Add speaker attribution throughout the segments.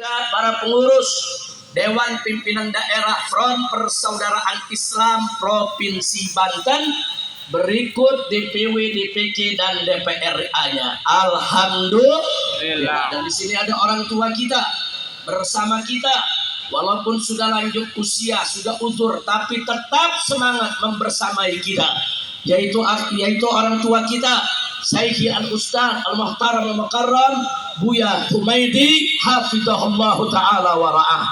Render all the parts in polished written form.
Speaker 1: para pengurus Dewan Pimpinan Daerah Front Persaudaraan Islam Provinsi Banten, berikut DPW, DPC dan DPRA-nya. Alhamdulillah. Dan di sini ada orang tua kita bersama kita, walaupun sudah lanjut usia, sudah uzur, tapi tetap semangat membersamai kita, yaitu orang tua kita, Syekh Al-Ustaz Al-Muhtaram Al-Mukarram Buya Humaidi hafizahullahu ta'ala wa ra'ah.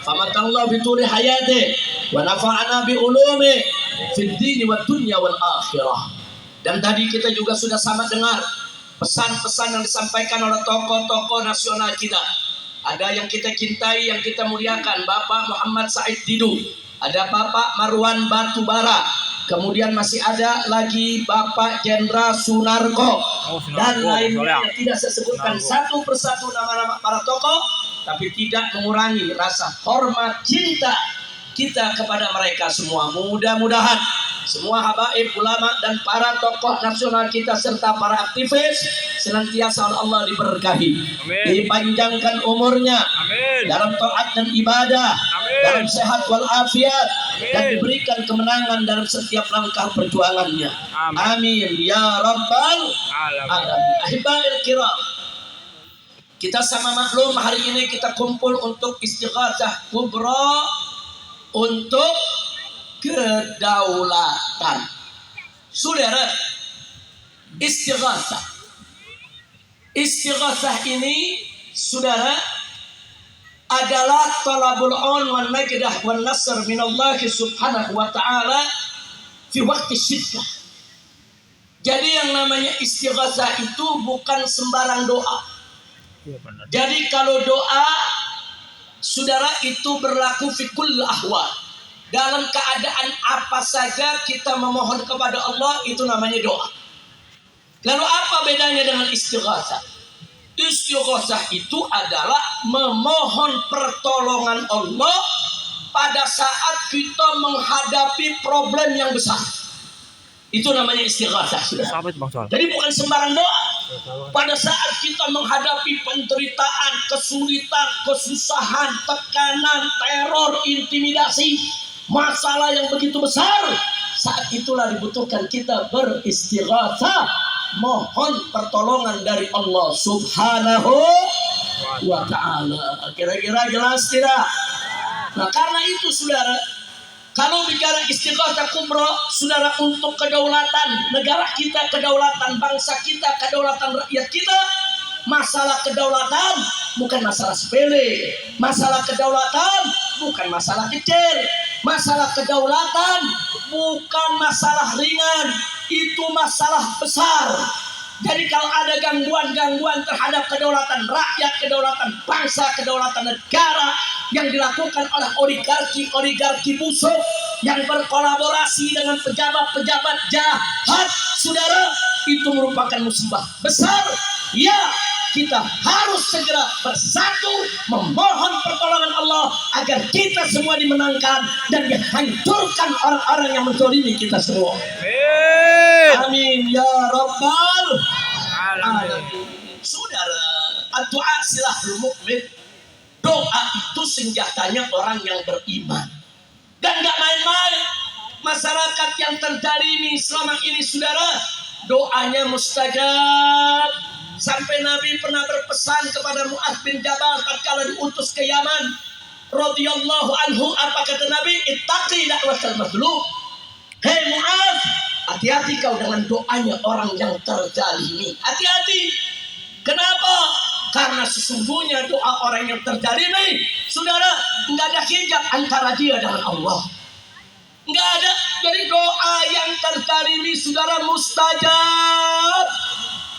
Speaker 1: Famatallahu bituli hayati wa nafa'ana bi ulumi fid dini wad dunya wal akhirah. Dan tadi kita juga sudah sama dengar pesan-pesan yang disampaikan oleh tokoh-tokoh nasional kita. Ada yang kita cintai, yang kita muliakan, Bapak Muhammad Said Didu, ada Bapak Marwan Batubara, kemudian masih ada lagi Bapak Jenderal Sunarko, dan lainnya yang tidak saya sebutkan satu persatu nama-nama para tokoh, tapi tidak mengurangi rasa hormat cinta kita kepada mereka semua. Mudah-mudahan semua habaib, ulama dan para tokoh nasional kita serta para aktivis senantiasa Allah diberkahi, dipanjangkan umurnya, dalam taat dan ibadah, dalam sehat walafiat, dan diberikan kemenangan dalam setiap langkah perjuangannya. Amin ya rabbal alamin. Ahibail kiram, kita sama maklum hari ini kita kumpul untuk istighatsah kubra untuk kedaulatan. Saudara, istighatsah ini, saudara, adalah talabul aun wan najdah wan nasr min Allah subhanahu wa ta'ala fi waqti syiddah. Jadi yang namanya istighatsah itu bukan sembarang doa. Jadi kalau doa, saudara, itu berlaku fi kulli ahwal. Dalam keadaan apa saja kita memohon kepada Allah, itu namanya doa. Lalu apa bedanya dengan istighatsah? Istighatsah itu adalah memohon pertolongan Allah pada saat kita menghadapi problem yang besar. Itu namanya istighatsah, saudara. Jadi bukan sembarang doa. Pada saat kita menghadapi penderitaan, kesulitan, kesusahan, tekanan, teror, intimidasi, masalah yang begitu besar, saat itulah dibutuhkan kita beristighatsah, mohon pertolongan dari Allah subhanahu wa ta'ala. Kira-kira jelas tidak? Nah, karena itu saudara, kalau bicara istighatsah kubra, saudara, untuk kedaulatan negara kita, kedaulatan bangsa kita, kedaulatan rakyat kita, masalah kedaulatan bukan masalah sepele. Masalah kedaulatan bukan masalah kecil. Masalah kedaulatan bukan masalah ringan, itu masalah besar. Jadi kalau ada gangguan-gangguan terhadap kedaulatan rakyat, kedaulatan bangsa, kedaulatan negara yang dilakukan oleh oligarki busuk yang berkolaborasi dengan pejabat-pejabat jahat, saudara, itu merupakan musibah besar. Ya, kita harus segera bersatu memohon pertolongan Allah agar kita semua dimenangkan dan dihancurkan orang-orang yang menzalimi kita semua. Amin ya rabbal alamin. Saudara, doa silahul mukmin. Doa itu senjatanya orang yang beriman. Dan gak main-main. Masyarakat yang terzalimi selama ini, saudara, doanya mustajab. Sampai Nabi pernah berpesan kepada Mu'adz bin Jabal tatkala diutus ke Yaman radhiyallahu anhu, apa kata Nabi? Ittaqi da'watal mazlum. Hei Mu'adz, hati-hati kau dengan doanya orang yang terzalimi. Hati-hati. Kenapa? Karena sesungguhnya doa orang yang terzalimi, saudara, enggak ada hijab antara dia dengan Allah. Enggak ada. Jadi doa yang terzalimi, saudara, mustajab,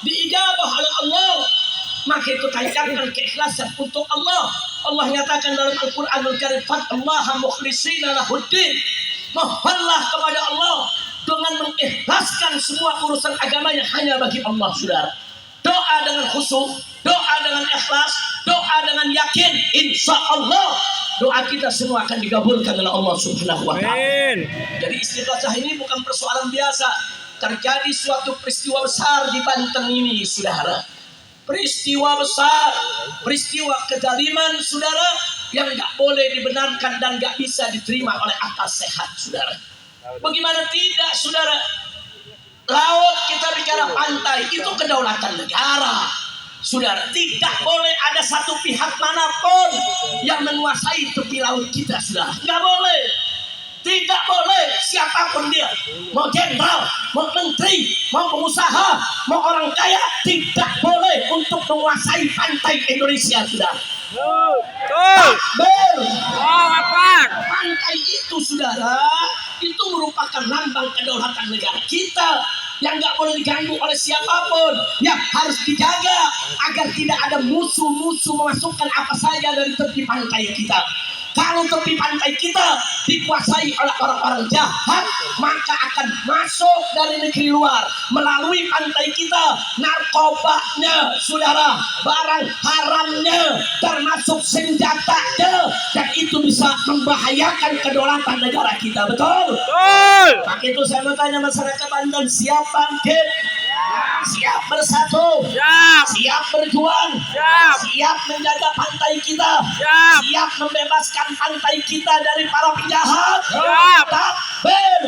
Speaker 1: diijabah oleh Allah. Maka itu tanyakan keikhlasan untuk Allah. Allah nyatakan dalam Al-Quranul Karim, "Fattallaha mukhlishina lahuddin." Mohonlah kepada Allah dengan mengikhlaskan semua urusan agamanya hanya bagi Allah, saudara. Doa dengan khusyuk, doa dengan ikhlas, doa dengan yakin, insya Allah doa kita semua akan dikabulkan oleh Allah subhanahu wa ta'ala. Jadi istighatsah ini bukan persoalan biasa. Terjadi suatu peristiwa besar di Banten ini, saudara. peristiwa besar, peristiwa kezaliman saudara yang nggak boleh dibenarkan dan nggak bisa diterima oleh akal sehat saudara. Bagaimana tidak saudara? Laut kita bicara pantai itu kedaulatan negara. Saudara, tidak boleh ada satu pihak manapun yang menguasai tepi laut kita, saudara. Nggak boleh. Tidak boleh siapapun dia. Mau jenderal, mau menteri, mau pengusaha, mau orang kaya, tidak boleh untuk menguasai pantai Indonesia, saudara. Takbir. Pantai itu, saudara, itu merupakan lambang kedaulatan negara kita yang nggak boleh diganggu oleh siapapun, yang harus dijaga agar tidak ada musuh-musuh memasukkan apa saja dari tepi pantai kita. Kalau tepi pantai kita dikuasai oleh orang-orang jahat, maka akan masuk dari negeri luar melalui pantai kita narkobanya, saudara, barang haramnya, termasuk senjatanya, dan itu bisa membahayakan kedaulatan negara kita. Betul? Maka itu saya mau tanya masyarakat Banten, siap bangkit? Siap bersatu, siap berjuang, siap menjaga pantai kita, siap membebaskan pantai kita dari para penjahat. Takbir.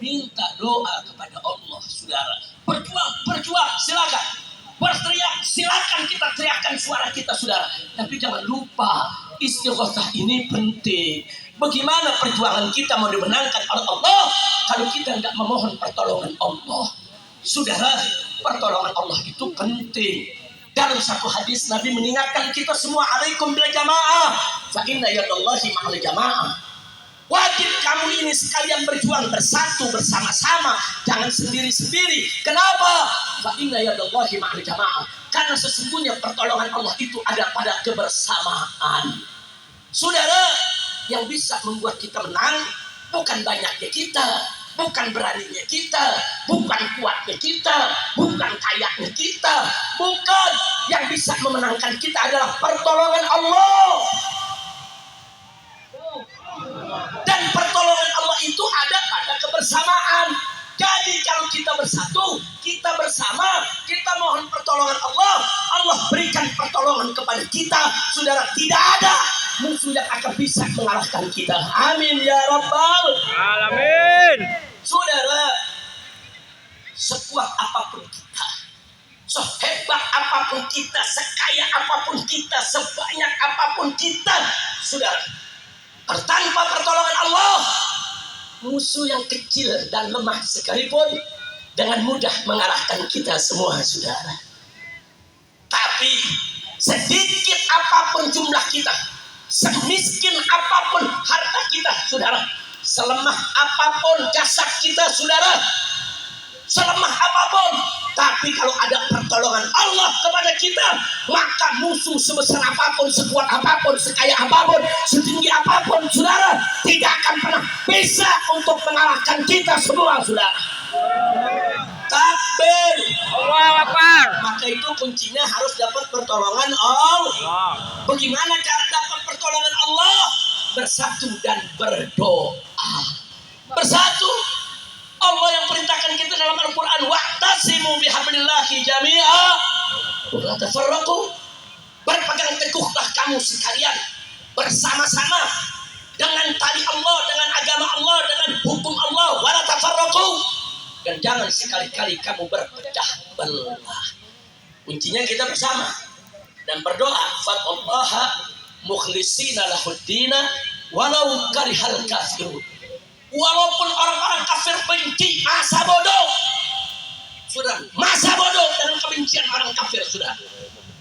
Speaker 1: Minta doa kepada Allah, saudara. Berjuang, silakan. Berteriak, silakan kita teriakkan suara kita, saudara. Tapi jangan lupa, istighotsah ini penting. Bagaimana perjuangan kita mau dimenangkan oleh Allah kalau kita nggak memohon pertolongan Allah? Saudara, pertolongan Allah itu penting. Dalam satu hadis Nabi mengingatkan kita semua, alaikum bil jamaah, fa inna yadallahi ma'al jamaah. Wajib kamu ini sekalian berjuang bersatu bersama-sama, jangan sendiri-sendiri. Kenapa? Fa inna yadallahi ma'al jamaah. Karena sesungguhnya pertolongan Allah itu ada pada kebersamaan. Saudara, yang bisa membuat kita menang bukan banyaknya kita, bukan beraninya kita, bukan kuatnya kita, bukan kayanya kita, bukan. Yang bisa memenangkan kita adalah pertolongan Allah. Dan pertolongan Allah itu ada pada kebersamaan. Jadi kalau kita bersatu, kita bersama, kita mohon pertolongan Allah, Allah berikan pertolongan kepada kita. Saudara, tidak ada musuh yang akan bisa mengalahkan kita. Amin ya rabbal alamin. Saudara, sekuat apapun kita, sehebat apapun kita, sekaya apapun kita, sebanyak apapun kita, saudara, tanpa pertolongan Allah, musuh yang kecil dan lemah sekalipun dengan mudah mengalahkan kita semua, saudara. Tapi sedikit apapun jumlah kita, semiskin apapun harta kita, saudara, selemah apapun jasad kita, saudara, selemah apapun, tapi kalau ada pertolongan Allah kepada kita, maka musuh sebesar apapun, sekuat apapun, sekaya apapun, setinggi apapun, saudara, tidak akan pernah bisa untuk mengalahkan kita semua, saudara. Takbir. Allahu Akbar. Maka itu kuncinya harus dapat pertolongan Allah. Bagaimana cara dapat pertolongan Allah? Bersatu dan berdoa. Bersatu. Allah yang perintahkan kita dalam Al-Quran, wa'tasimu bihablillahi jami'a wa la tafarraqu. Berpegang teguhlah kamu sekalian bersama-sama dengan tali Allah, dengan agama Allah, dengan hukum Allah, wa la tafarraqu. Dan jangan sekali-kali kamu berpecah belah. Kuncinya kita bersama dan berdoa, fatallaha mukhlishina lahuddina walau karihal kafirun. Walaupun orang-orang kafir benci, masa bodoh, sudah, masa bodoh dengan kebencian orang kafir, sudah.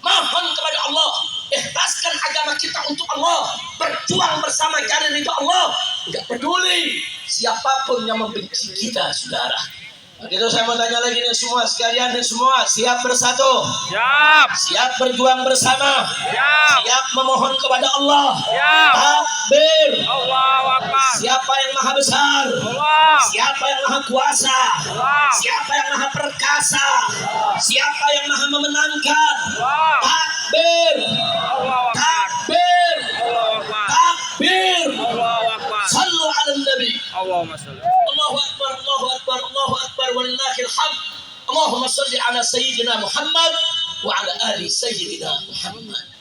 Speaker 1: Mohon kepada Allah, ikhlaskan agama kita untuk Allah, berjuang bersama cari ridha Allah. Tidak peduli siapapun yang membenci kita, saudara. Begitu saya mau tanya lagi nih semua sekalian, nih semua siap bersatu? Siap. Siap berjuang bersama? Siap. Siap memohon kepada Allah? Siap. Takbir. Allahu Akbar. Siapa yang maha besar? Allah. Siapa yang maha kuasa? Allah. Siapa yang maha perkasa? Allah. Siapa yang maha memenangkan? Allah. Takbir. Allahu Akbar. Takbir. Allahu Akbar. Takbir. Allahu Akbar. Sallu ala nabi. Allahumma salli. Allahu Akbar, Allahu Akbar, Allahu Akbar, walillahil hamd. Allahumma salli ala sayyidina Muhammad wa ala ali sayyidina Muhammad.